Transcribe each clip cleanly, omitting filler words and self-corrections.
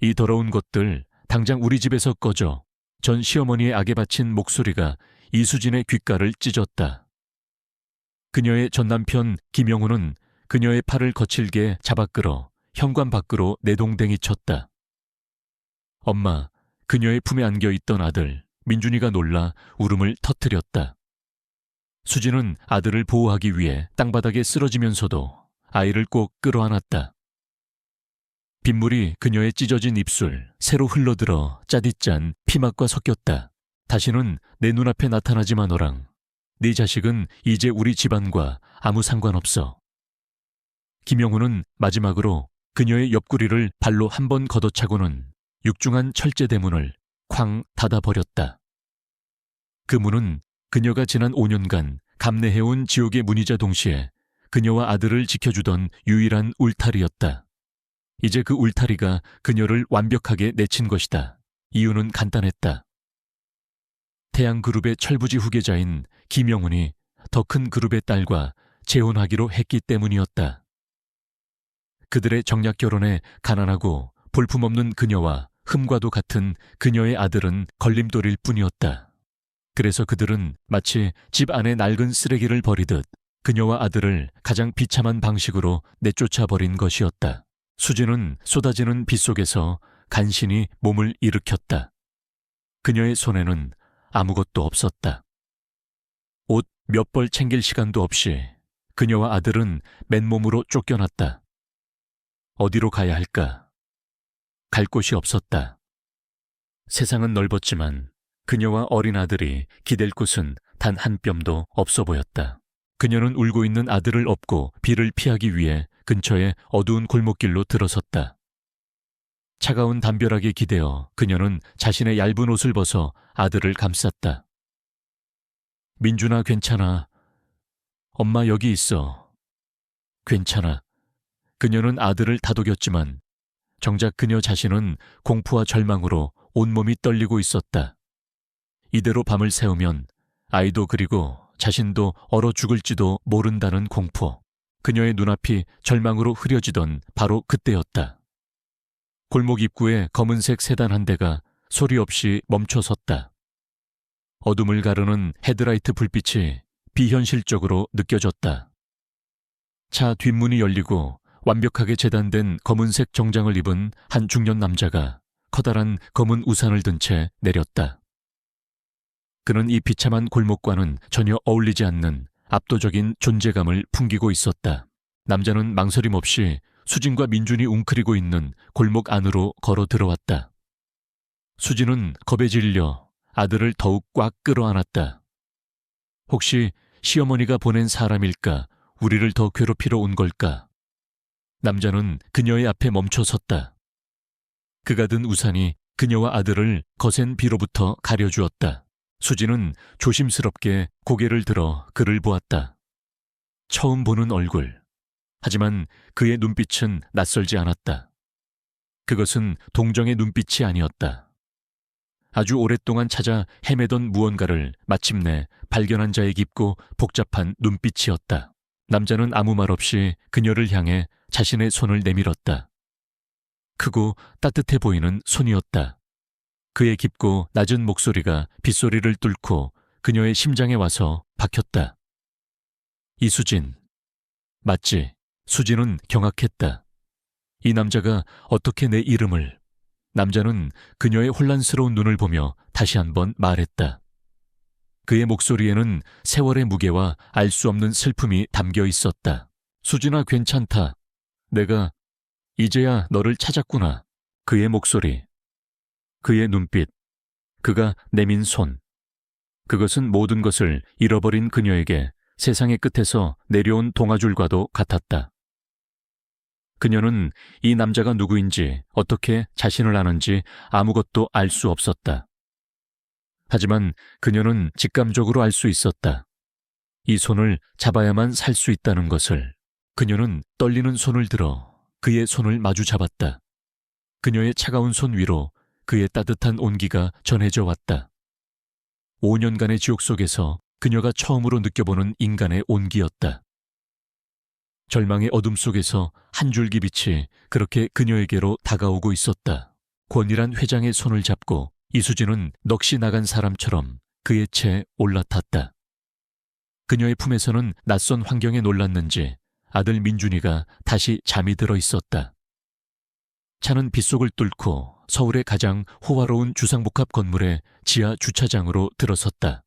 이 더러운 것들 당장 우리 집에서 꺼져. 전 시어머니의 악에 바친 목소리가 이수진의 귓가를 찢었다. 그녀의 전 남편 김영훈은 그녀의 팔을 거칠게 잡아 끌어 현관 밖으로 내동댕이 쳤다. 엄마, 그녀의 품에 안겨있던 아들 민준이가 놀라 울음을 터뜨렸다. 수진은 아들을 보호하기 위해 땅바닥에 쓰러지면서도 아이를 꼭 끌어안았다. 빗물이 그녀의 찢어진 입술, 새로 흘러들어 짜디짠 피막과 섞였다. 다시는 내 눈앞에 나타나지 마 너랑. 네 자식은 이제 우리 집안과 아무 상관없어. 김영훈은 마지막으로 그녀의 옆구리를 발로 한 번 걷어차고는 육중한 철제 대문을 쾅 닫아버렸다. 그 문은 그녀가 지난 5년간 감내해온 지옥의 문이자 동시에 그녀와 아들을 지켜주던 유일한 울타리였다. 이제 그 울타리가 그녀를 완벽하게 내친 것이다. 이유는 간단했다. 태양그룹의 철부지 후계자인 김영훈이 더 큰 그룹의 딸과 재혼하기로 했기 때문이었다. 그들의 정략 결혼에 가난하고 볼품없는 그녀와 흠과도 같은 그녀의 아들은 걸림돌일 뿐이었다. 그래서 그들은 마치 집 안에 낡은 쓰레기를 버리듯 그녀와 아들을 가장 비참한 방식으로 내쫓아 버린 것이었다. 수진은 쏟아지는 빗속에서 간신히 몸을 일으켰다. 그녀의 손에는 아무것도 없었다. 옷 몇 벌 챙길 시간도 없이 그녀와 아들은 맨몸으로 쫓겨났다. 어디로 가야 할까? 갈 곳이 없었다. 세상은 넓었지만 그녀와 어린 아들이 기댈 곳은 단 한 뼘도 없어 보였다. 그녀는 울고 있는 아들을 업고 비를 피하기 위해 근처의 어두운 골목길로 들어섰다. 차가운 담벼락에 기대어 그녀는 자신의 얇은 옷을 벗어 아들을 감쌌다. 민준아, 괜찮아. 엄마 여기 있어. 괜찮아. 그녀는 아들을 다독였지만 정작 그녀 자신은 공포와 절망으로 온몸이 떨리고 있었다. 이대로 밤을 새우면 아이도 그리고 자신도 얼어 죽을지도 모른다는 공포. 그녀의 눈앞이 절망으로 흐려지던 바로 그때였다. 골목 입구에 검은색 세단 한 대가 소리 없이 멈춰섰다. 어둠을 가르는 헤드라이트 불빛이 비현실적으로 느껴졌다. 차 뒷문이 열리고 완벽하게 재단된 검은색 정장을 입은 한 중년 남자가 커다란 검은 우산을 든 채 내렸다. 그는 이 비참한 골목과는 전혀 어울리지 않는 압도적인 존재감을 풍기고 있었다. 남자는 망설임 없이 수진과 민준이 웅크리고 있는 골목 안으로 걸어 들어왔다. 수진은 겁에 질려 아들을 더욱 꽉 끌어안았다. 혹시 시어머니가 보낸 사람일까? 우리를 더 괴롭히러 온 걸까? 남자는 그녀의 앞에 멈춰 섰다. 그가 든 우산이 그녀와 아들을 거센 비로부터 가려주었다. 수진은 조심스럽게 고개를 들어 그를 보았다. 처음 보는 얼굴. 하지만 그의 눈빛은 낯설지 않았다. 그것은 동정의 눈빛이 아니었다. 아주 오랫동안 찾아 헤매던 무언가를 마침내 발견한 자의 깊고 복잡한 눈빛이었다. 남자는 아무 말 없이 그녀를 향해 자신의 손을 내밀었다. 크고 따뜻해 보이는 손이었다. 그의 깊고 낮은 목소리가 빗소리를 뚫고 그녀의 심장에 와서 박혔다. 이수진. 맞지? 수진은 경악했다. 이 남자가 어떻게 내 이름을... 남자는 그녀의 혼란스러운 눈을 보며 다시 한번 말했다. 그의 목소리에는 세월의 무게와 알 수 없는 슬픔이 담겨 있었다. 수진아, 괜찮다. 내가 이제야 너를 찾았구나. 그의 목소리, 그의 눈빛, 그가 내민 손. 그것은 모든 것을 잃어버린 그녀에게 세상의 끝에서 내려온 동아줄과도 같았다. 그녀는 이 남자가 누구인지 어떻게 자신을 아는지 아무것도 알 수 없었다. 하지만 그녀는 직감적으로 알 수 있었다. 이 손을 잡아야만 살 수 있다는 것을. 그녀는 떨리는 손을 들어 그의 손을 마주 잡았다. 그녀의 차가운 손 위로 그의 따뜻한 온기가 전해져 왔다. 5년간의 지옥 속에서 그녀가 처음으로 느껴보는 인간의 온기였다. 절망의 어둠 속에서 한 줄기 빛이 그렇게 그녀에게로 다가오고 있었다. 권이란 회장의 손을 잡고 이수진은 넋이 나간 사람처럼 그의 채에 올라탔다. 그녀의 품에서는 낯선 환경에 놀랐는지 아들 민준이가 다시 잠이 들어 있었다. 차는 빗속을 뚫고 서울의 가장 호화로운 주상복합 건물의 지하 주차장으로 들어섰다.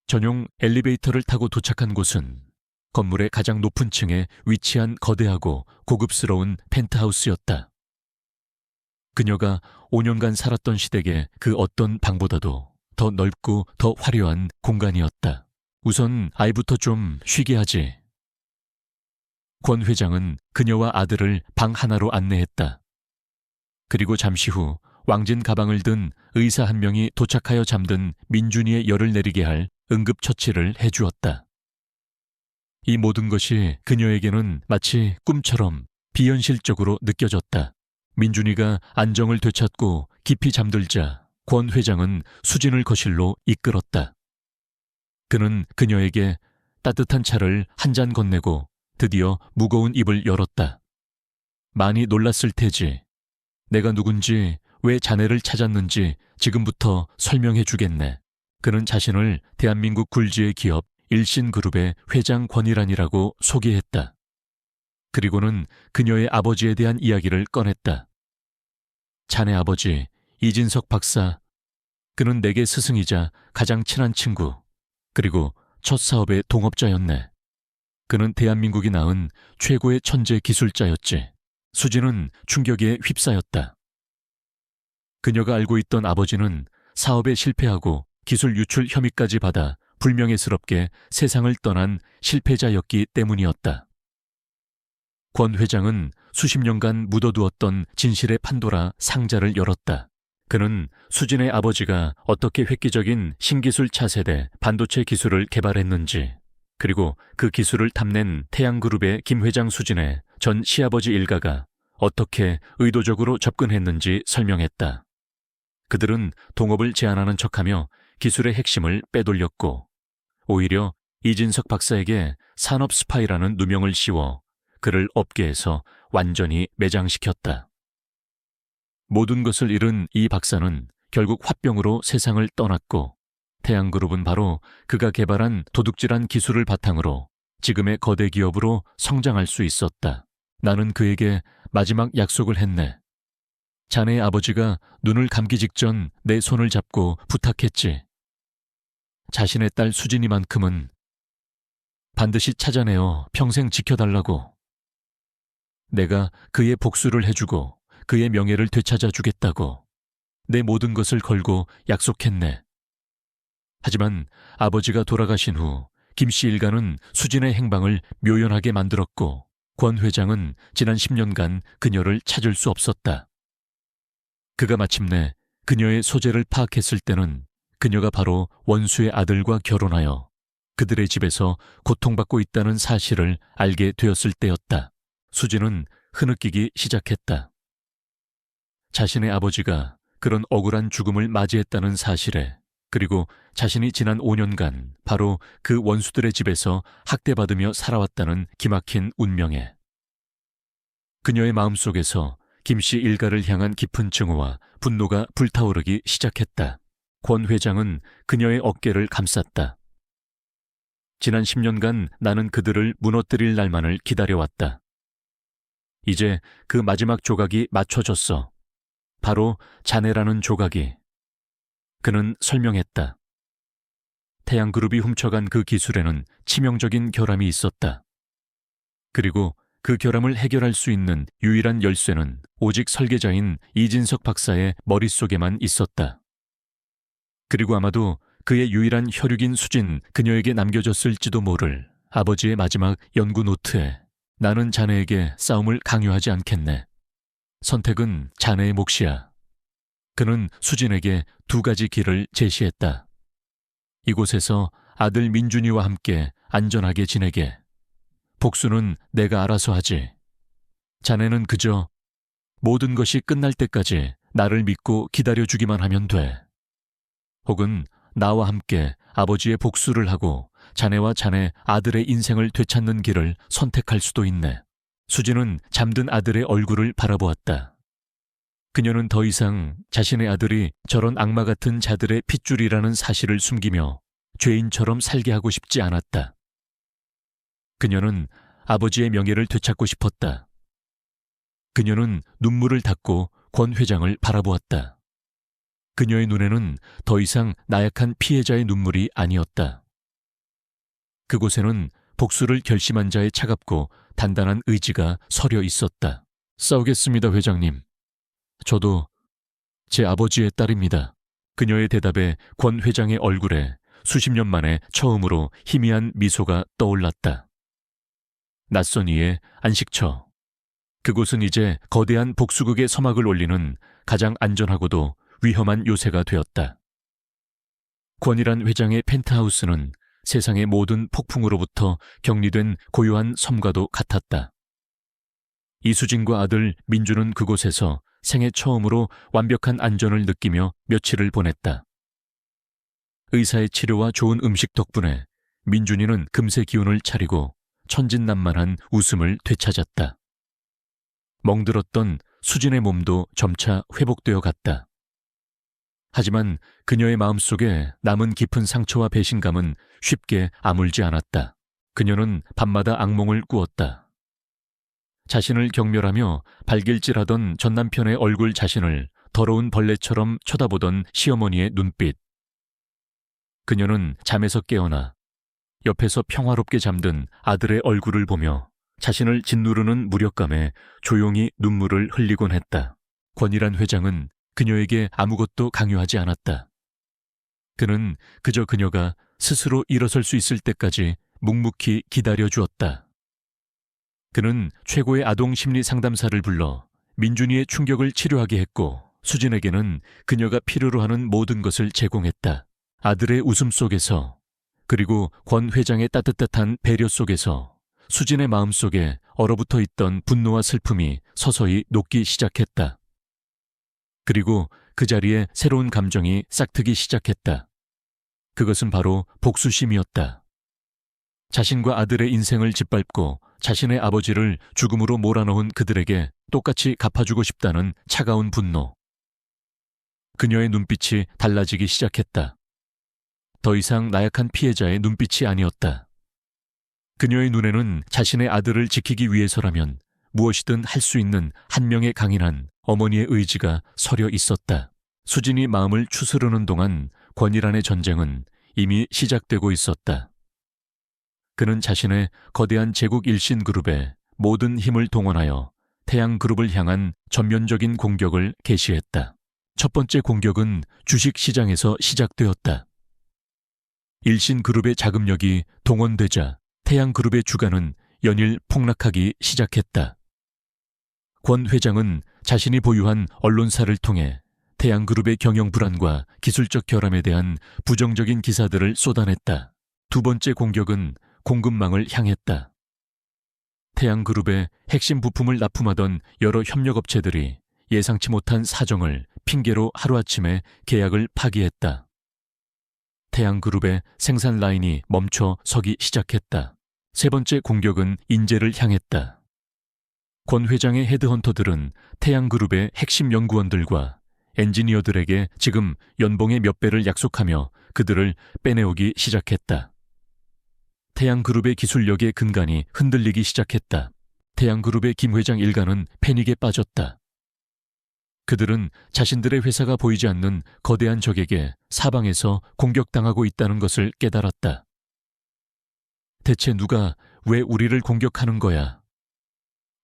전용 엘리베이터를 타고 도착한 곳은 건물의 가장 높은 층에 위치한 거대하고 고급스러운 펜트하우스였다. 그녀가 5년간 살았던 시댁의 그 어떤 방보다도 더 넓고 더 화려한 공간이었다. 우선 아이부터 좀 쉬게 하지. 권 회장은 그녀와 아들을 방 하나로 안내했다. 그리고 잠시 후 왕진 가방을 든 의사 한 명이 도착하여 잠든 민준이의 열을 내리게 할 응급처치를 해주었다. 이 모든 것이 그녀에게는 마치 꿈처럼 비현실적으로 느껴졌다. 민준이가 안정을 되찾고 깊이 잠들자 권 회장은 수진을 거실로 이끌었다. 그는 그녀에게 따뜻한 차를 한 잔 건네고 드디어 무거운 입을 열었다. 많이 놀랐을 테지. 내가 누군지, 왜 자네를 찾았는지 지금부터 설명해 주겠네. 그는 자신을 대한민국 굴지의 기업 일신그룹의 회장 권일환이라고 소개했다. 그리고는 그녀의 아버지에 대한 이야기를 꺼냈다. 자네 아버지, 이진석 박사. 그는 내게 스승이자 가장 친한 친구, 그리고 첫 사업의 동업자였네. 그는 대한민국이 낳은 최고의 천재 기술자였지. 수진은 충격에 휩싸였다. 그녀가 알고 있던 아버지는 사업에 실패하고 기술 유출 혐의까지 받아 불명예스럽게 세상을 떠난 실패자였기 때문이었다. 권 회장은 수십 년간 묻어두었던 진실의 판도라 상자를 열었다. 그는 수진의 아버지가 어떻게 획기적인 신기술 차세대 반도체 기술을 개발했는지, 그리고 그 기술을 탐낸 태양그룹의 김 회장 수진의 전 시아버지 일가가 어떻게 의도적으로 접근했는지 설명했다. 그들은 동업을 제안하는 척하며 기술의 핵심을 빼돌렸고, 오히려 이진석 박사에게 산업 스파이라는 누명을 씌워 그를 업계에서 완전히 매장시켰다. 모든 것을 잃은 이 박사는 결국 화병으로 세상을 떠났고, 태양그룹은 바로 그가 개발한 도둑질한 기술을 바탕으로 지금의 거대 기업으로 성장할 수 있었다. 나는 그에게 마지막 약속을 했네. 자네의 아버지가 눈을 감기 직전 내 손을 잡고 부탁했지. 자신의 딸 수진이만큼은 반드시 찾아내어 평생 지켜달라고. 내가 그의 복수를 해주고 그의 명예를 되찾아 주겠다고 내 모든 것을 걸고 약속했네. 하지만 아버지가 돌아가신 후 김씨 일가는 수진의 행방을 묘연하게 만들었고, 권 회장은 지난 10년간 그녀를 찾을 수 없었다. 그가 마침내 그녀의 소재를 파악했을 때는 그녀가 바로 원수의 아들과 결혼하여 그들의 집에서 고통받고 있다는 사실을 알게 되었을 때였다. 수진은 흐느끼기 시작했다. 자신의 아버지가 그런 억울한 죽음을 맞이했다는 사실에, 그리고 자신이 지난 5년간 바로 그 원수들의 집에서 학대받으며 살아왔다는 기막힌 운명에, 그녀의 마음속에서 김씨 일가를 향한 깊은 증오와 분노가 불타오르기 시작했다. 권 회장은 그녀의 어깨를 감쌌다. 지난 10년간 나는 그들을 무너뜨릴 날만을 기다려왔다. 이제 그 마지막 조각이 맞춰졌어. 바로 자네라는 조각이. 그는 설명했다. 태양그룹이 훔쳐간 그 기술에는 치명적인 결함이 있었다. 그리고 그 결함을 해결할 수 있는 유일한 열쇠는 오직 설계자인 이진석 박사의 머릿속에만 있었다. 그리고 아마도 그의 유일한 혈육인 수진 그녀에게 남겨졌을지도 모를 아버지의 마지막 연구 노트에 나는 자네에게 싸움을 강요하지 않겠네. 선택은 자네의 몫이야. 그는 수진에게 2가지 길을 제시했다. 이곳에서 아들 민준이와 함께 안전하게 지내게. 복수는 내가 알아서 하지. 자네는 그저 모든 것이 끝날 때까지 나를 믿고 기다려주기만 하면 돼. 혹은 나와 함께 아버지의 복수를 하고 자네와 자네 아들의 인생을 되찾는 길을 선택할 수도 있네. 수진은 잠든 아들의 얼굴을 바라보았다. 그녀는 더 이상 자신의 아들이 저런 악마 같은 자들의 핏줄이라는 사실을 숨기며 죄인처럼 살게 하고 싶지 않았다. 그녀는 아버지의 명예를 되찾고 싶었다. 그녀는 눈물을 닦고 권 회장을 바라보았다. 그녀의 눈에는 더 이상 나약한 피해자의 눈물이 아니었다. 그곳에는 복수를 결심한 자의 차갑고 단단한 의지가 서려 있었다. 싸우겠습니다, 회장님. 저도 제 아버지의 딸입니다. 그녀의 대답에 권 회장의 얼굴에 수십 년 만에 처음으로 희미한 미소가 떠올랐다. 낯선 이의 안식처. 그곳은 이제 거대한 복수극의 서막을 올리는 가장 안전하고도 위험한 요새가 되었다. 권이란 회장의 펜트하우스는 세상의 모든 폭풍으로부터 격리된 고요한 섬과도 같았다. 이수진과 아들 민주는 그곳에서 생애 처음으로 완벽한 안전을 느끼며 며칠을 보냈다. 의사의 치료와 좋은 음식 덕분에 민준이는 금세 기운을 차리고 천진난만한 웃음을 되찾았다. 멍들었던 수진의 몸도 점차 회복되어 갔다. 하지만 그녀의 마음속에 남은 깊은 상처와 배신감은 쉽게 아물지 않았다. 그녀는 밤마다 악몽을 꾸었다. 자신을 경멸하며 발길질하던 전남편의 얼굴 자신을 더러운 벌레처럼 쳐다보던 시어머니의 눈빛. 그녀는 잠에서 깨어나 옆에서 평화롭게 잠든 아들의 얼굴을 보며 자신을 짓누르는 무력감에 조용히 눈물을 흘리곤 했다. 권이란 회장은 그녀에게 아무것도 강요하지 않았다. 그는 그저 그녀가 스스로 일어설 수 있을 때까지 묵묵히 기다려주었다. 그는 최고의 아동 심리 상담사를 불러 민준이의 충격을 치료하게 했고 수진에게는 그녀가 필요로 하는 모든 것을 제공했다. 아들의 웃음 속에서 그리고 권 회장의 따뜻한 배려 속에서 수진의 마음속에 얼어붙어 있던 분노와 슬픔이 서서히 녹기 시작했다. 그리고 그 자리에 새로운 감정이 싹트기 시작했다. 그것은 바로 복수심이었다. 자신과 아들의 인생을 짓밟고 자신의 아버지를 죽음으로 몰아넣은 그들에게 똑같이 갚아주고 싶다는 차가운 분노. 그녀의 눈빛이 달라지기 시작했다. 더 이상 나약한 피해자의 눈빛이 아니었다. 그녀의 눈에는 자신의 아들을 지키기 위해서라면 무엇이든 할 수 있는 한 명의 강인한 어머니의 의지가 서려 있었다. 수진이 마음을 추스르는 동안 권이란의 전쟁은 이미 시작되고 있었다. 그는 자신의 거대한 제국 일신 그룹에 모든 힘을 동원하여 태양 그룹을 향한 전면적인 공격을 개시했다. 첫 번째 공격은 주식 시장에서 시작되었다. 일신 그룹의 자금력이 동원되자 태양 그룹의 주가는 연일 폭락하기 시작했다. 권 회장은 자신이 보유한 언론사를 통해 태양 그룹의 경영 불안과 기술적 결함에 대한 부정적인 기사들을 쏟아냈다. 두 번째 공격은 공급망을 향했다. 태양 그룹의 핵심 부품을 납품하던 여러 협력업체들이 예상치 못한 사정을 핑계로 하루아침에 계약을 파기했다. 태양 그룹의 생산 라인이 멈춰 서기 시작했다. 세 번째 공격은 인재를 향했다. 권 회장의 헤드헌터들은 태양 그룹의 핵심 연구원들과 엔지니어들에게 지금 연봉의 몇 배를 약속하며 그들을 빼내오기 시작했다. 태양 그룹의 기술력의 근간이 흔들리기 시작했다. 태양 그룹의 김 회장 일가는 패닉에 빠졌다. 그들은 자신들의 회사가 보이지 않는 거대한 적에게 사방에서 공격당하고 있다는 것을 깨달았다. 대체 누가 왜 우리를 공격하는 거야?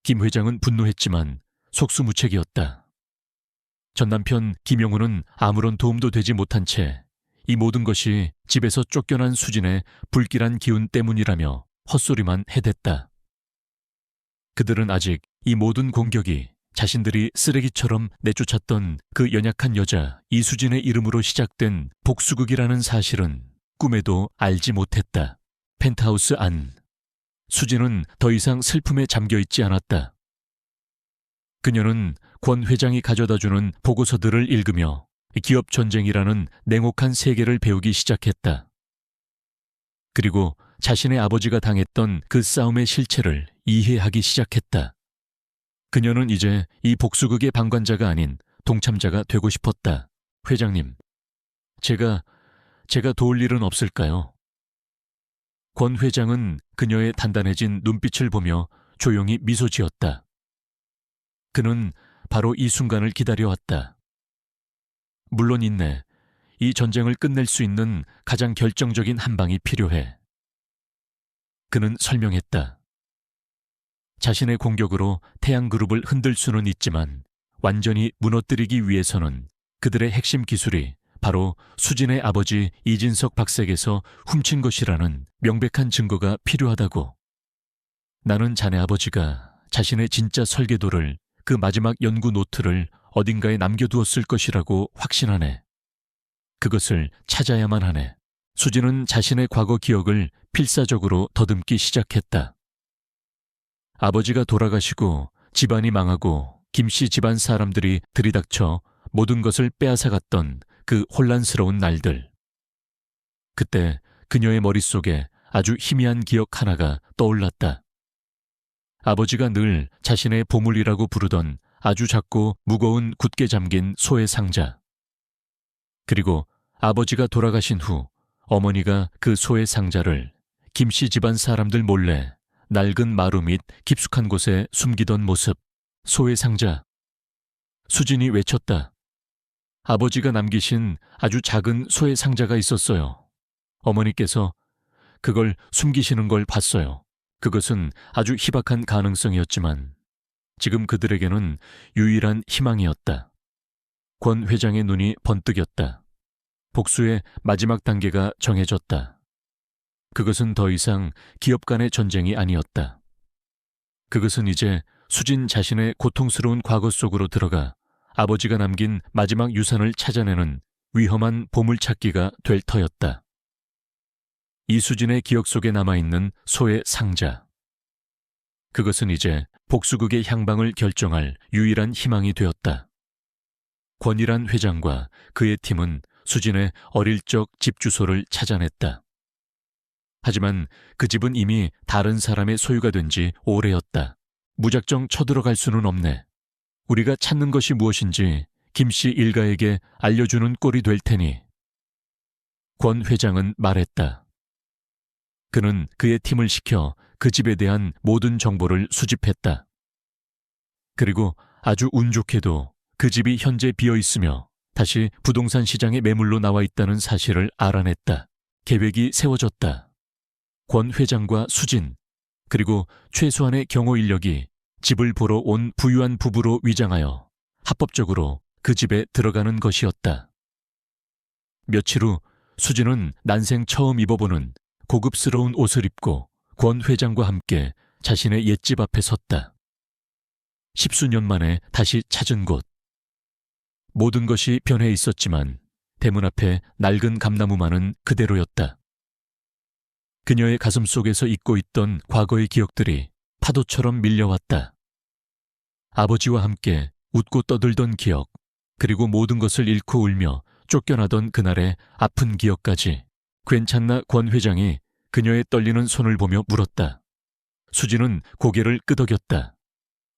김 회장은 분노했지만 속수무책이었다. 전 남편 김영우는 아무런 도움도 되지 못한 채 이 모든 것이 집에서 쫓겨난 수진의 불길한 기운 때문이라며 헛소리만 해댔다. 그들은 아직 이 모든 공격이 자신들이 쓰레기처럼 내쫓았던 그 연약한 여자 이수진의 이름으로 시작된 복수극이라는 사실은 꿈에도 알지 못했다. 펜트하우스 안. 수진은 더 이상 슬픔에 잠겨있지 않았다. 그녀는 권 회장이 가져다주는 보고서들을 읽으며 기업 전쟁이라는 냉혹한 세계를 배우기 시작했다. 그리고 자신의 아버지가 당했던 그 싸움의 실체를 이해하기 시작했다. 그녀는 이제 이 복수극의 방관자가 아닌 동참자가 되고 싶었다. 회장님, 제가 도울 일은 없을까요? 권 회장은 그녀의 단단해진 눈빛을 보며 조용히 미소 지었다. 그는 바로 이 순간을 기다려왔다. 물론 있네. 이 전쟁을 끝낼 수 있는 가장 결정적인 한 방이 필요해. 그는 설명했다. 자신의 공격으로 태양그룹을 흔들 수는 있지만 완전히 무너뜨리기 위해서는 그들의 핵심 기술이 바로 수진의 아버지 이진석 박사에게서 훔친 것이라는 명백한 증거가 필요하다고. 나는 자네 아버지가 자신의 진짜 설계도를, 그 마지막 연구 노트를 어딘가에 남겨두었을 것이라고 확신하네. 그것을 찾아야만 하네. 수진은 자신의 과거 기억을 필사적으로 더듬기 시작했다. 아버지가 돌아가시고 집안이 망하고 김씨 집안 사람들이 들이닥쳐 모든 것을 빼앗아갔던 그 혼란스러운 날들. 그때 그녀의 머릿속에 아주 희미한 기억 하나가 떠올랐다. 아버지가 늘 자신의 보물이라고 부르던 아주 작고 무거운 굳게 잠긴 소의 상자. 그리고 아버지가 돌아가신 후 어머니가 그 소의 상자를 김씨 집안 사람들 몰래 낡은 마루 밑 깊숙한 곳에 숨기던 모습. 소의 상자. 수진이 외쳤다. 아버지가 남기신 아주 작은 소의 상자가 있었어요. 어머니께서 그걸 숨기시는 걸 봤어요. 그것은 아주 희박한 가능성이었지만 지금 그들에게는 유일한 희망이었다. 권 회장의 눈이 번뜩였다. 복수의 마지막 단계가 정해졌다. 그것은 더 이상 기업 간의 전쟁이 아니었다. 그것은 이제 수진 자신의 고통스러운 과거 속으로 들어가 아버지가 남긴 마지막 유산을 찾아내는 위험한 보물찾기가 될 터였다. 이수진의 기억 속에 남아있는 소의 상자. 그것은 이제 복수극의 향방을 결정할 유일한 희망이 되었다. 권일한 회장과 그의 팀은 수진의 어릴 적 집 주소를 찾아냈다. 하지만 그 집은 이미 다른 사람의 소유가 된 지 오래였다. 무작정 쳐들어갈 수는 없네. 우리가 찾는 것이 무엇인지 김씨 일가에게 알려주는 꼴이 될 테니. 권 회장은 말했다. 그는 그의 팀을 시켜 그 집에 대한 모든 정보를 수집했다. 그리고 아주 운 좋게도 그 집이 현재 비어 있으며 다시 부동산 시장에 매물로 나와 있다는 사실을 알아냈다. 계획이 세워졌다. 권 회장과 수진, 그리고 최소한의 경호 인력이 집을 보러 온 부유한 부부로 위장하여 합법적으로 그 집에 들어가는 것이었다. 며칠 후 수진은 난생 처음 입어보는 고급스러운 옷을 입고 권 회장과 함께 자신의 옛집 앞에 섰다. 10수년 만에 다시 찾은 곳. 모든 것이 변해 있었지만 대문 앞에 낡은 감나무만은 그대로였다. 그녀의 가슴 속에서 잊고 있던 과거의 기억들이 파도처럼 밀려왔다. 아버지와 함께 웃고 떠들던 기억, 그리고 모든 것을 잃고 울며 쫓겨나던 그날의 아픈 기억까지. 괜찮나? 권 회장이 그녀의 떨리는 손을 보며 물었다. 수진은 고개를 끄덕였다.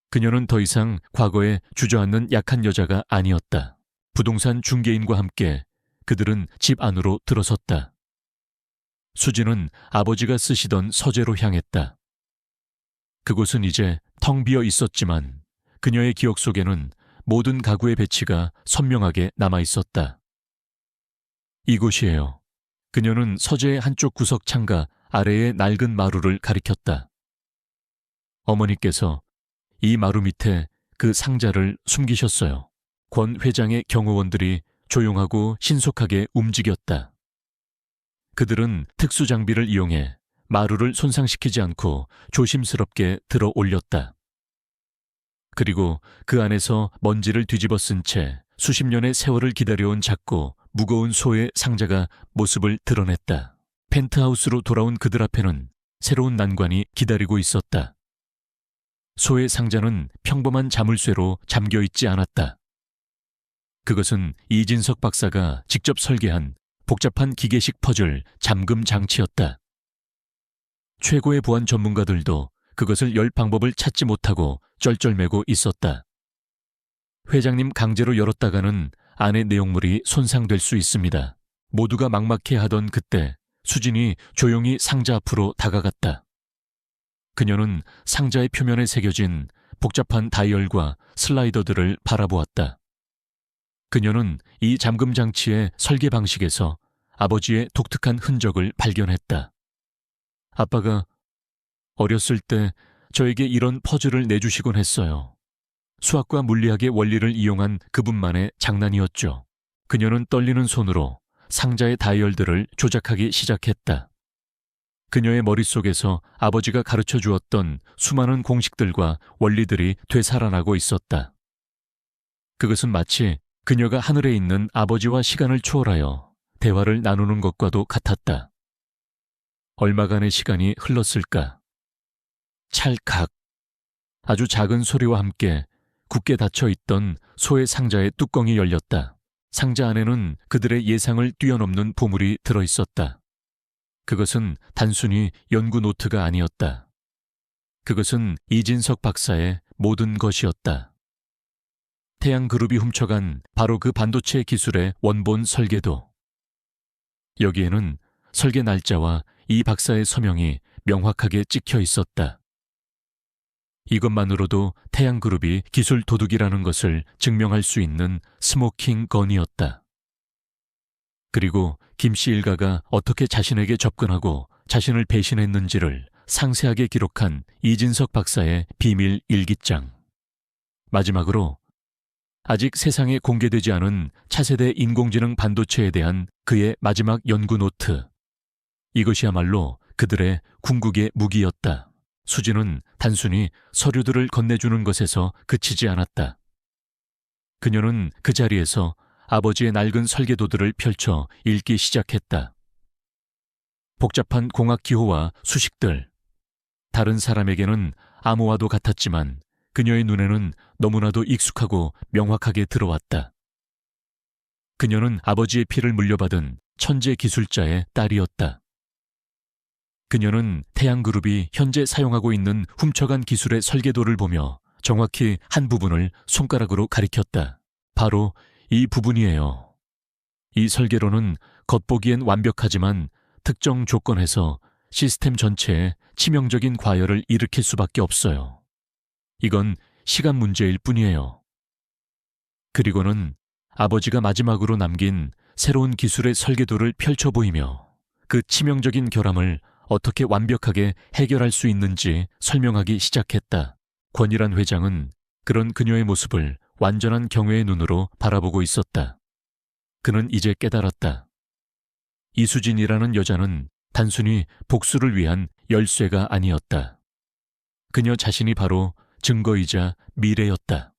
그녀는 더 이상 과거에 주저앉는 약한 여자가 아니었다. 부동산 중개인과 함께 그들은 집 안으로 들어섰다. 수진은 아버지가 쓰시던 서재로 향했다. 그곳은 이제 텅 비어 있었지만 그녀의 기억 속에는 모든 가구의 배치가 선명하게 남아있었다. 이곳이에요. 그녀는 서재의 한쪽 구석 창가 아래의 낡은 마루를 가리켰다. 어머니께서 이 마루 밑에 그 상자를 숨기셨어요. 권 회장의 경호원들이 조용하고 신속하게 움직였다. 그들은 특수장비를 이용해 마루를 손상시키지 않고 조심스럽게 들어 올렸다. 그리고 그 안에서 먼지를 뒤집어 쓴 채 수십 년의 세월을 기다려온 작고 무거운 소의 상자가 모습을 드러냈다. 펜트하우스로 돌아온 그들 앞에는 새로운 난관이 기다리고 있었다. 소의 상자는 평범한 자물쇠로 잠겨있지 않았다. 그것은 이진석 박사가 직접 설계한 복잡한 기계식 퍼즐 잠금 장치였다. 최고의 보안 전문가들도 그것을 열 방법을 찾지 못하고 쩔쩔매고 있었다. 회장님 강제로 열었다가는 안의 내용물이 손상될 수 있습니다. 모두가 막막해하던 그때 수진이 조용히 상자 앞으로 다가갔다. 그녀는 상자의 표면에 새겨진 복잡한 다이얼과 슬라이더들을 바라보았다. 그녀는 이 잠금 장치의 설계 방식에서 아버지의 독특한 흔적을 발견했다. 아빠가 어렸을 때 저에게 이런 퍼즐을 내주시곤 했어요. 수학과 물리학의 원리를 이용한 그분만의 장난이었죠. 그녀는 떨리는 손으로 상자의 다이얼들을 조작하기 시작했다. 그녀의 머릿속에서 아버지가 가르쳐 주었던 수많은 공식들과 원리들이 되살아나고 있었다. 그것은 마치 그녀가 하늘에 있는 아버지와 시간을 초월하여 대화를 나누는 것과도 같았다. 얼마간의 시간이 흘렀을까? 찰칵. 아주 작은 소리와 함께 굳게 닫혀 있던 소의 상자의 뚜껑이 열렸다. 상자 안에는 그들의 예상을 뛰어넘는 보물이 들어있었다. 그것은 단순히 연구 노트가 아니었다. 그것은 이진석 박사의 모든 것이었다. 태양그룹이 훔쳐간 바로 그 반도체 기술의 원본 설계도. 여기에는 설계 날짜와 이 박사의 서명이 명확하게 찍혀 있었다. 이것만으로도 태양그룹이 기술 도둑이라는 것을 증명할 수 있는 스모킹 건이었다. 그리고 김씨 일가가 어떻게 자신에게 접근하고 자신을 배신했는지를 상세하게 기록한 이진석 박사의 비밀 일기장. 마지막으로 아직 세상에 공개되지 않은 차세대 인공지능 반도체에 대한 그의 마지막 연구 노트. 이것이야말로 그들의 궁극의 무기였다. 수진은 단순히 서류들을 건네주는 것에서 그치지 않았다. 그녀는 그 자리에서 아버지의 낡은 설계도들을 펼쳐 읽기 시작했다. 복잡한 공학 기호와 수식들. 다른 사람에게는 암호와도 같았지만 그녀의 눈에는 너무나도 익숙하고 명확하게 들어왔다. 그녀는 아버지의 피를 물려받은 천재 기술자의 딸이었다. 그녀는 태양그룹이 현재 사용하고 있는 훔쳐간 기술의 설계도를 보며 정확히 한 부분을 손가락으로 가리켰다. 바로 이 부분이에요. 이 설계로는 겉보기엔 완벽하지만 특정 조건에서 시스템 전체에 치명적인 과열을 일으킬 수밖에 없어요. 이건 시간 문제일 뿐이에요. 그리고는 아버지가 마지막으로 남긴 새로운 기술의 설계도를 펼쳐 보이며 그 치명적인 결함을 어떻게 완벽하게 해결할 수 있는지 설명하기 시작했다. 권일한 회장은 그런 그녀의 모습을 완전한 경외의 눈으로 바라보고 있었다. 그는 이제 깨달았다. 이수진이라는 여자는 단순히 복수를 위한 열쇠가 아니었다. 그녀 자신이 바로 증거이자 미래였다.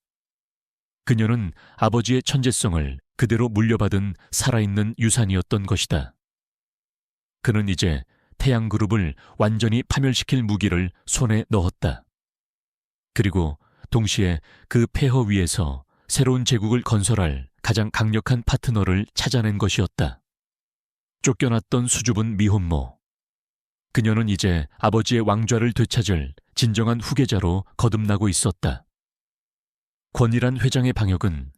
그녀는 아버지의 천재성을 그대로 물려받은 살아있는 유산이었던 것이다. 그는 이제 태양그룹을 완전히 파멸시킬 무기를 손에 넣었다. 그리고 동시에 그 폐허 위에서 새로운 제국을 건설할 가장 강력한 파트너를 찾아낸 것이었다. 쫓겨났던 수줍은 미혼모. 그녀는 이제 아버지의 왕좌를 되찾을 진정한 후계자로 거듭나고 있었다. 권일한 회장의 방역은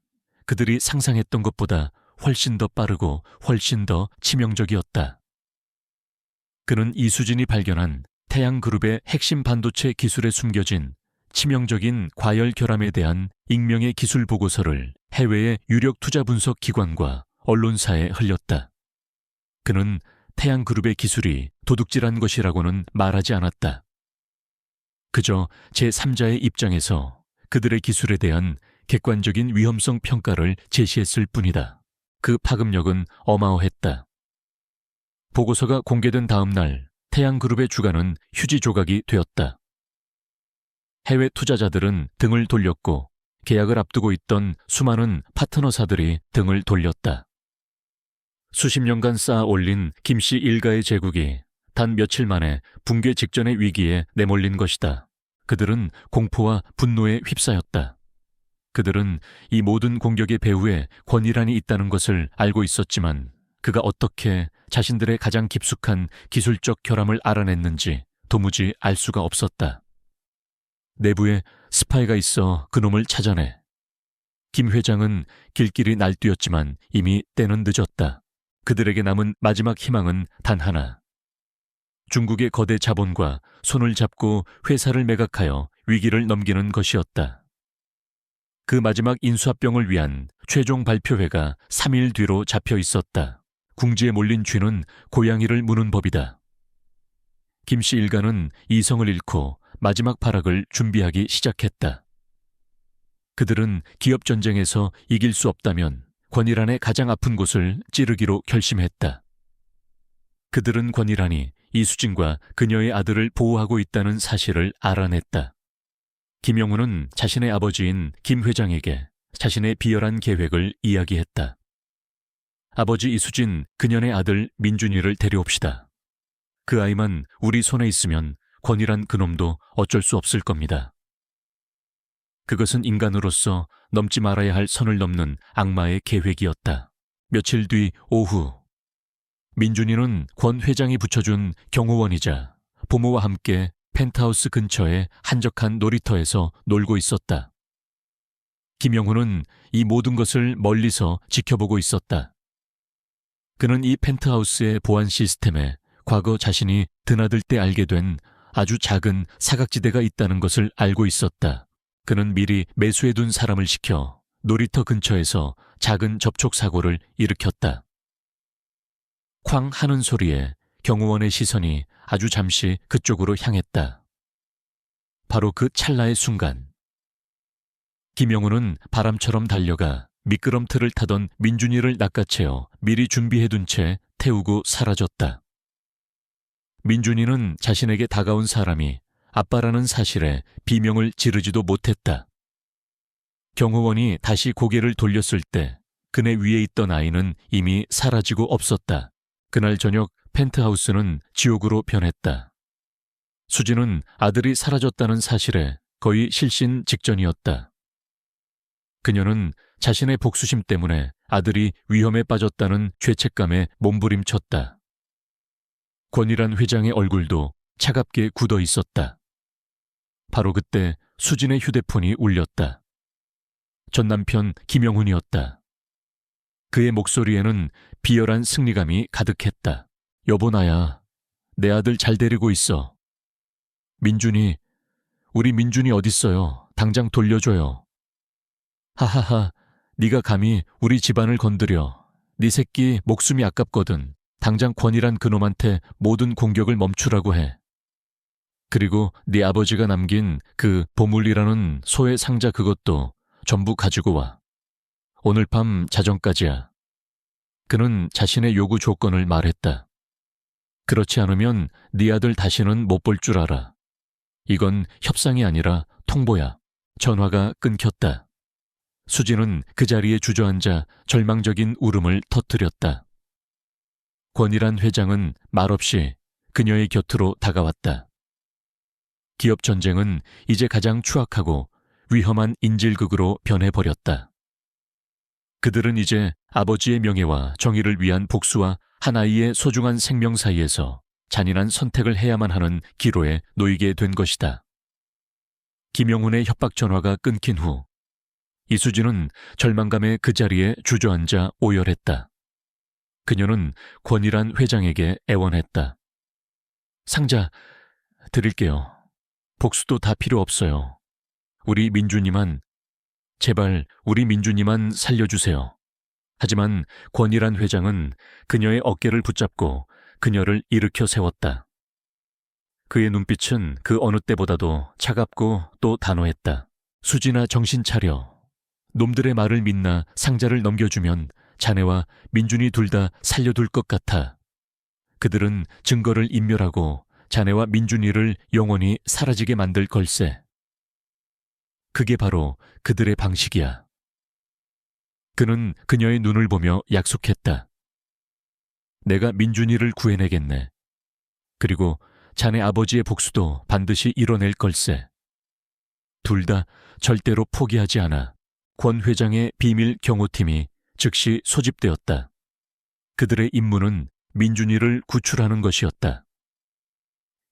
그들이 상상했던 것보다 훨씬 더 빠르고 훨씬 더 치명적이었다. 그는 이수진이 발견한 태양그룹의 핵심 반도체 기술에 숨겨진 치명적인 과열 결함에 대한 익명의 기술 보고서를 해외의 유력 투자 분석 기관과 언론사에 흘렸다. 그는 태양그룹의 기술이 도둑질한 것이라고는 말하지 않았다. 그저 제3자의 입장에서 그들의 기술에 대한 객관적인 위험성 평가를 제시했을 뿐이다. 그 파급력은 어마어했다. 보고서가 공개된 다음 날 태양그룹의 주가는 휴지 조각이 되었다. 해외 투자자들은 등을 돌렸고 계약을 앞두고 있던 수많은 파트너사들이 등을 돌렸다. 수십 년간 쌓아 올린 김씨 일가의 제국이 단 며칠 만에 붕괴 직전의 위기에 내몰린 것이다. 그들은 공포와 분노에 휩싸였다. 그들은 이 모든 공격의 배후에 권일한이 있다는 것을 알고 있었지만 그가 어떻게 자신들의 가장 깊숙한 기술적 결함을 알아냈는지 도무지 알 수가 없었다. 내부에 스파이가 있어 그놈을 찾아내. 김 회장은 길길이 날뛰었지만 이미 때는 늦었다. 그들에게 남은 마지막 희망은 단 하나. 중국의 거대 자본과 손을 잡고 회사를 매각하여 위기를 넘기는 것이었다. 그 마지막 인수합병을 위한 최종 발표회가 3일 뒤로 잡혀 있었다. 궁지에 몰린 쥐는 고양이를 무는 법이다. 김씨 일가는 이성을 잃고 마지막 발악을 준비하기 시작했다. 그들은 기업 전쟁에서 이길 수 없다면 권일한의 가장 아픈 곳을 찌르기로 결심했다. 그들은 권일한이 이수진과 그녀의 아들을 보호하고 있다는 사실을 알아냈다. 김영훈은 자신의 아버지인 김 회장에게 자신의 비열한 계획을 이야기했다. 아버지 이수진, 그녀의 아들 민준이를 데려옵시다. 그 아이만 우리 손에 있으면 권일한 그놈도 어쩔 수 없을 겁니다. 그것은 인간으로서 넘지 말아야 할 선을 넘는 악마의 계획이었다. 며칠 뒤 오후, 민준이는 권 회장이 붙여준 경호원이자 부모와 함께 펜트하우스 근처의 한적한 놀이터에서 놀고 있었다. 김영훈은 이 모든 것을 멀리서 지켜보고 있었다. 그는 이 펜트하우스의 보안 시스템에 과거 자신이 드나들 때 알게 된 아주 작은 사각지대가 있다는 것을 알고 있었다. 그는 미리 매수해둔 사람을 시켜 놀이터 근처에서 작은 접촉 사고를 일으켰다. 쾅 하는 소리에 경호원의 시선이 아주 잠시 그쪽으로 향했다. 바로 그 찰나의 순간, 김영훈은 바람처럼 달려가 미끄럼틀을 타던 민준이를 낚아채어 미리 준비해둔 채 태우고 사라졌다. 민준이는 자신에게 다가온 사람이 아빠라는 사실에 비명을 지르지도 못했다. 경호원이 다시 고개를 돌렸을 때 그네 위에 있던 아이는 이미 사라지고 없었다. 그날 저녁 펜트하우스는 지옥으로 변했다. 수지는 아들이 사라졌다는 사실에 거의 실신 직전이었다. 그녀는 자신의 복수심 때문에 아들이 위험에 빠졌다는 죄책감에 몸부림쳤다. 권일한 회장의 얼굴도 차갑게 굳어 있었다. 바로 그때 수진의 휴대폰이 울렸다. 전 남편 김영훈이었다. 그의 목소리에는 비열한 승리감이 가득했다. 여보, 나야. 내 아들 잘 데리고 있어. 민준이, 우리 민준이 어딨어요? 당장 돌려줘요. 하하하, 네가 감히 우리 집안을 건드려. 네 새끼 목숨이 아깝거든. 당장 권이란 그놈한테 모든 공격을 멈추라고 해. 그리고 네 아버지가 남긴 그 보물이라는 소의 상자 그것도 전부 가지고 와. 오늘 밤 자정까지야. 그는 자신의 요구 조건을 말했다. 그렇지 않으면 네 아들 다시는 못 볼 줄 알아. 이건 협상이 아니라 통보야. 전화가 끊겼다. 수지는 그 자리에 주저앉아 절망적인 울음을 터뜨렸다. 권일한 회장은 말없이 그녀의 곁으로 다가왔다. 기업 전쟁은 이제 가장 추악하고 위험한 인질극으로 변해버렸다. 그들은 이제 아버지의 명예와 정의를 위한 복수와 한 아이의 소중한 생명 사이에서 잔인한 선택을 해야만 하는 기로에 놓이게 된 것이다. 김영훈의 협박 전화가 끊긴 후 이수진은 절망감에 그 자리에 주저앉아 오열했다. 그녀는 권일한 회장에게 애원했다. 상자 드릴게요. 복수도 다 필요 없어요. 우리 민준이만, 제발 우리 민준이만 살려주세요. 하지만 권일한 회장은 그녀의 어깨를 붙잡고 그녀를 일으켜 세웠다. 그의 눈빛은 그 어느 때보다도 차갑고 또 단호했다. 수진아, 정신 차려. 놈들의 말을 믿나 상자를 넘겨주면 자네와 민준이 둘 다 살려둘 것 같아. 그들은 증거를 인멸하고 자네와 민준이를 영원히 사라지게 만들 걸세. 그게 바로 그들의 방식이야. 그는 그녀의 눈을 보며 약속했다. 내가 민준이를 구해내겠네. 그리고 자네 아버지의 복수도 반드시 이뤄낼 걸세. 둘 다 절대로 포기하지 않아. 권 회장의 비밀 경호팀이 즉시 소집되었다. 그들의 임무는 민준이를 구출하는 것이었다.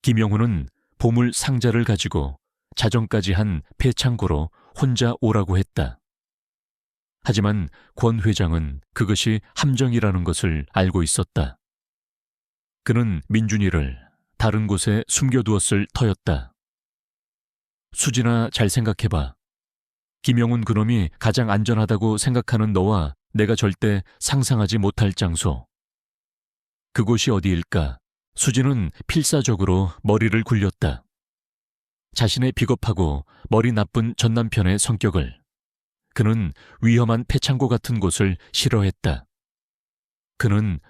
김영훈은 보물 상자를 가지고 자정까지 한 폐창고로 혼자 오라고 했다. 하지만 권 회장은 그것이 함정이라는 것을 알고 있었다. 그는 민준이를 다른 곳에 숨겨두었을 터였다. 수진아, 잘 생각해봐. 김영훈 그놈이 가장 안전하다고 생각하는 너와 내가 절대 상상하지 못할 장소. 그곳이 어디일까? 수진은 필사적으로 머리를 굴렸다. 자신의 비겁하고 머리 나쁜 전남편의 성격을. 그는 위험한 패창고 같은 곳을 싫어했다. 그는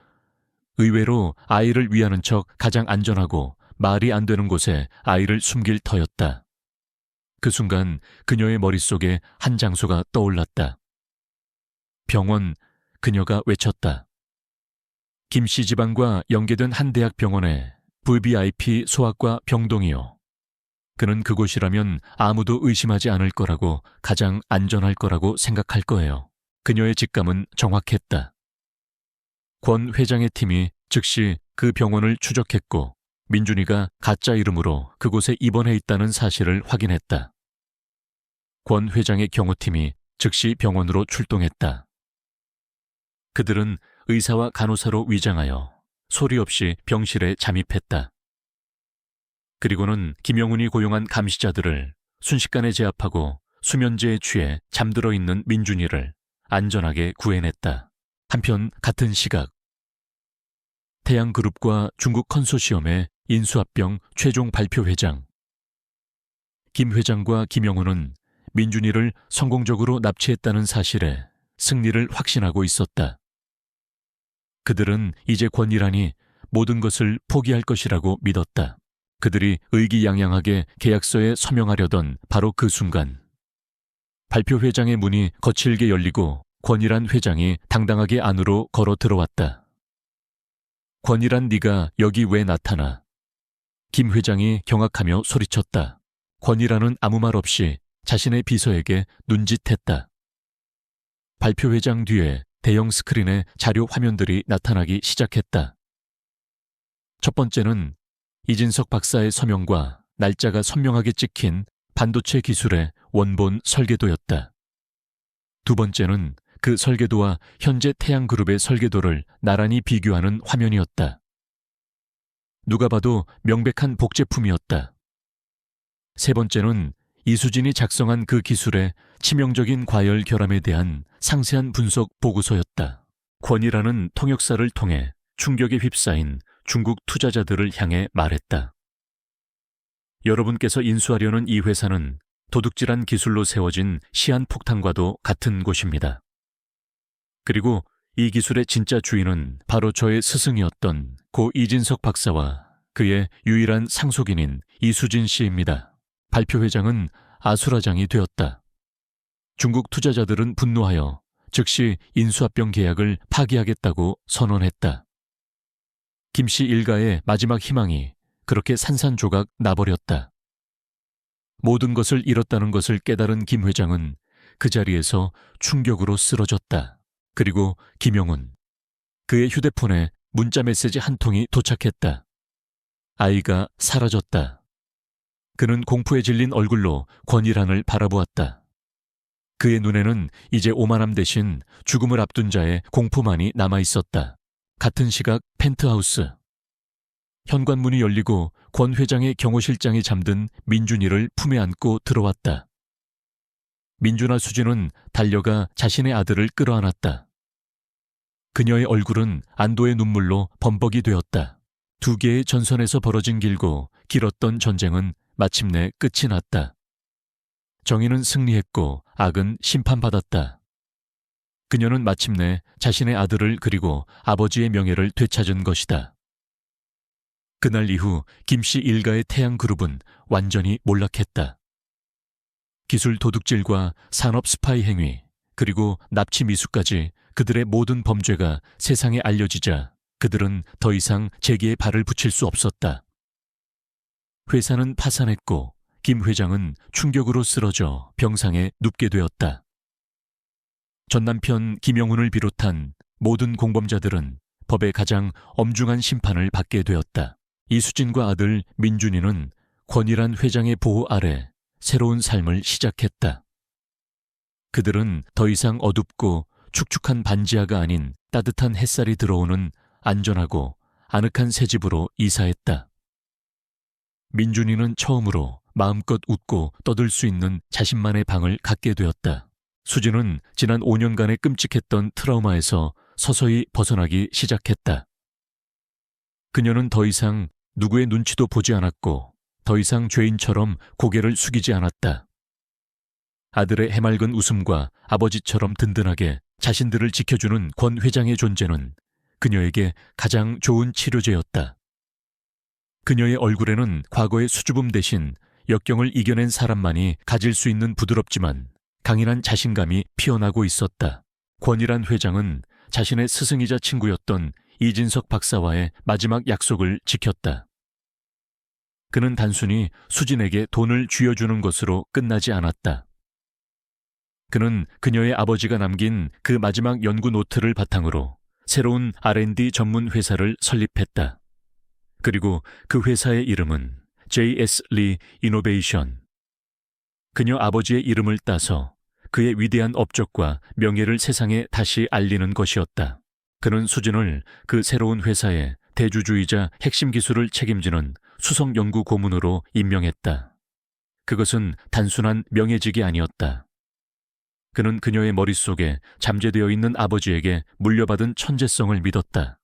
의외로 아이를 위하는 척 가장 안전하고 말이 안 되는 곳에 아이를 숨길 터였다. 그 순간 그녀의 머릿속에 한 장소가 떠올랐다. 병원, 그녀가 외쳤다. 김씨 집안과 연계된 한 대학 병원의 VVIP 소아과 병동이요. 그는 그곳이라면 아무도 의심하지 않을 거라고, 가장 안전할 거라고 생각할 거예요. 그녀의 직감은 정확했다. 권 회장의 팀이 즉시 그 병원을 추적했고 민준이가 가짜 이름으로 그곳에 입원해 있다는 사실을 확인했다. 권 회장의 경호팀이 즉시 병원으로 출동했다. 그들은 의사와 간호사로 위장하여 소리 없이 병실에 잠입했다. 그리고는 김영훈이 고용한 감시자들을 순식간에 제압하고 수면제에 취해 잠들어 있는 민준이를 안전하게 구해냈다. 한편 같은 시각 태양그룹과 중국 컨소시엄의 인수합병 최종 발표 회장. 김 회장과 김영훈은 민준이를 성공적으로 납치했다는 사실에 승리를 확신하고 있었다. 그들은 이제 권일환이 모든 것을 포기할 것이라고 믿었다. 그들이 의기양양하게 계약서에 서명하려던 바로 그 순간 발표 회장의 문이 거칠게 열리고 권일환 회장이 당당하게 안으로 걸어 들어왔다. 권일환, 네가 여기 왜 나타나? 김 회장이 경악하며 소리쳤다. 권일환은 아무 말 없이 자신의 비서에게 눈짓했다. 발표 회장 뒤에 대형 스크린에 자료 화면들이 나타나기 시작했다. 첫 번째는 이진석 박사의 서명과 날짜가 선명하게 찍힌 반도체 기술의 원본 설계도였다. 두 번째는 그 설계도와 현재 태양그룹의 설계도를 나란히 비교하는 화면이었다. 누가 봐도 명백한 복제품이었다. 세 번째는 이수진이 작성한 그 기술의 치명적인 과열 결함에 대한 상세한 분석 보고서였다. 권이라는 통역사를 통해 충격에 휩싸인 중국 투자자들을 향해 말했다. 여러분께서 인수하려는 이 회사는 도둑질한 기술로 세워진 시한폭탄과도 같은 곳입니다. 그리고 이 기술의 진짜 주인은 바로 저의 스승이었던 고 이진석 박사와 그의 유일한 상속인인 이수진 씨입니다. 발표 회장은 아수라장이 되었다. 중국 투자자들은 분노하여 즉시 인수합병 계약을 파기하겠다고 선언했다. 김씨 일가의 마지막 희망이 그렇게 산산조각 나버렸다. 모든 것을 잃었다는 것을 깨달은 김 회장은 그 자리에서 충격으로 쓰러졌다. 그리고 김영훈, 그의 휴대폰에 문자 메시지 한 통이 도착했다. 아이가 사라졌다. 그는 공포에 질린 얼굴로 권일환을 바라보았다. 그의 눈에는 이제 오만함 대신 죽음을 앞둔 자의 공포만이 남아있었다. 같은 시각 펜트하우스. 현관문이 열리고 권 회장의 경호실장이 잠든 민준이를 품에 안고 들어왔다. 민준아, 수진은 달려가 자신의 아들을 끌어안았다. 그녀의 얼굴은 안도의 눈물로 범벅이 되었다. 두 개의 전선에서 벌어진 길고 길었던 전쟁은 마침내 끝이 났다. 정의는 승리했고 악은 심판받았다. 그녀는 마침내 자신의 아들을 그리고 아버지의 명예를 되찾은 것이다. 그날 이후 김씨 일가의 태양그룹은 완전히 몰락했다. 기술 도둑질과 산업 스파이 행위, 그리고 납치 미수까지 그들의 모든 범죄가 세상에 알려지자 그들은 더 이상 재기에 발을 붙일 수 없었다. 회사는 파산했고 김 회장은 충격으로 쓰러져 병상에 눕게 되었다. 전 남편 김영훈을 비롯한 모든 공범자들은 법의 가장 엄중한 심판을 받게 되었다. 이수진과 아들 민준이는 권일환 회장의 보호 아래 새로운 삶을 시작했다. 그들은 더 이상 어둡고 축축한 반지하가 아닌 따뜻한 햇살이 들어오는 안전하고 아늑한 새 집으로 이사했다. 민준이는 처음으로 마음껏 웃고 떠들 수 있는 자신만의 방을 갖게 되었다. 수지는 지난 5년간의 끔찍했던 트라우마에서 서서히 벗어나기 시작했다. 그녀는 더 이상 누구의 눈치도 보지 않았고 더 이상 죄인처럼 고개를 숙이지 않았다. 아들의 해맑은 웃음과 아버지처럼 든든하게 자신들을 지켜주는 권 회장의 존재는 그녀에게 가장 좋은 치료제였다. 그녀의 얼굴에는 과거의 수줍음 대신 역경을 이겨낸 사람만이 가질 수 있는 부드럽지만 강인한 자신감이 피어나고 있었다. 권이란 회장은 자신의 스승이자 친구였던 이진석 박사와의 마지막 약속을 지켰다. 그는 단순히 수진에게 돈을 쥐어주는 것으로 끝나지 않았다. 그는 그녀의 아버지가 남긴 그 마지막 연구 노트를 바탕으로 새로운 R&D 전문 회사를 설립했다. 그리고 그 회사의 이름은 J.S. Lee Innovation. 그녀 아버지의 이름을 따서 그의 위대한 업적과 명예를 세상에 다시 알리는 것이었다. 그는 수진을 그 새로운 회사의 대주주이자 핵심 기술을 책임지는 수석 연구 고문으로 임명했다. 그것은 단순한 명예직이 아니었다. 그는 그녀의 머릿속에 잠재되어 있는 아버지에게 물려받은 천재성을 믿었다.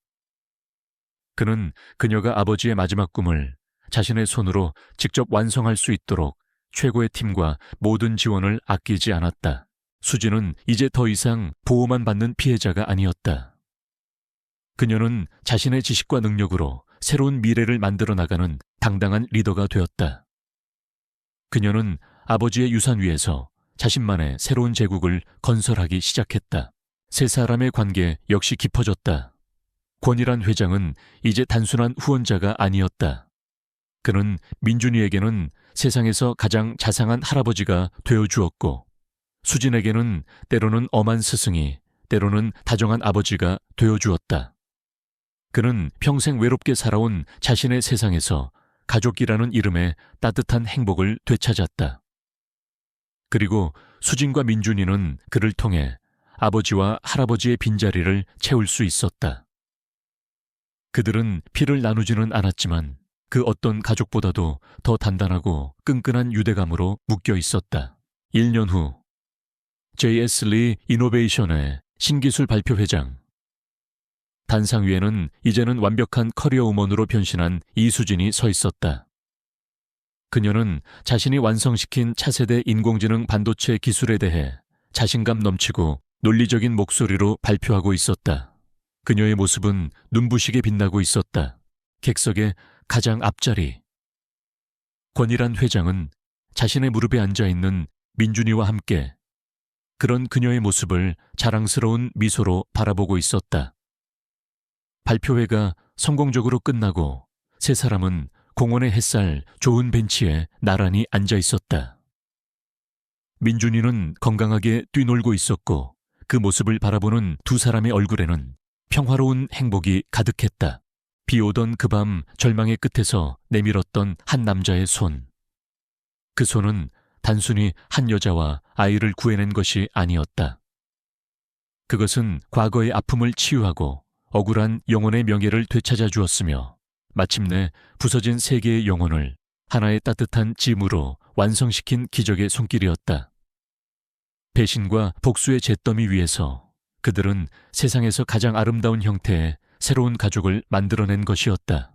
그는 그녀가 아버지의 마지막 꿈을 자신의 손으로 직접 완성할 수 있도록 최고의 팀과 모든 지원을 아끼지 않았다. 수지는 이제 더 이상 보호만 받는 피해자가 아니었다. 그녀는 자신의 지식과 능력으로 새로운 미래를 만들어 나가는 당당한 리더가 되었다. 그녀는 아버지의 유산 위에서 자신만의 새로운 제국을 건설하기 시작했다. 세 사람의 관계 역시 깊어졌다. 권이란 회장은 이제 단순한 후원자가 아니었다. 그는 민준이에게는 세상에서 가장 자상한 할아버지가 되어주었고 수진에게는 때로는 엄한 스승이, 때로는 다정한 아버지가 되어주었다. 그는 평생 외롭게 살아온 자신의 세상에서 가족이라는 이름의 따뜻한 행복을 되찾았다. 그리고 수진과 민준이는 그를 통해 아버지와 할아버지의 빈자리를 채울 수 있었다. 그들은 피를 나누지는 않았지만 그 어떤 가족보다도 더 단단하고 끈끈한 유대감으로 묶여 있었다. 1년 후 J.S. Lee 이노베이션의 신기술 발표 회장. 단상 위에는 이제는 완벽한 커리어 우먼으로 변신한 이수진이 서 있었다. 그녀는 자신이 완성시킨 차세대 인공지능 반도체 기술에 대해 자신감 넘치고 논리적인 목소리로 발표하고 있었다. 그녀의 모습은 눈부시게 빛나고 있었다. 객석의 가장 앞자리. 권이란 회장은 자신의 무릎에 앉아있는 민준이와 함께 그런 그녀의 모습을 자랑스러운 미소로 바라보고 있었다. 발표회가 성공적으로 끝나고 세 사람은 공원의 햇살 좋은 벤치에 나란히 앉아 있었다. 민준이는 건강하게 뛰놀고 있었고 그 모습을 바라보는 두 사람의 얼굴에는 평화로운 행복이 가득했다. 비 오던 그 밤 절망의 끝에서 내밀었던 한 남자의 손. 그 손은 단순히 한 여자와 아이를 구해낸 것이 아니었다. 그것은 과거의 아픔을 치유하고 억울한 영혼의 명예를 되찾아 주었으며 마침내 부서진 세계의 영혼을 하나의 따뜻한 짐으로 완성시킨 기적의 손길이었다. 배신과 복수의 잿더미 위에서 그들은 세상에서 가장 아름다운 형태의 새로운 가족을 만들어낸 것이었다.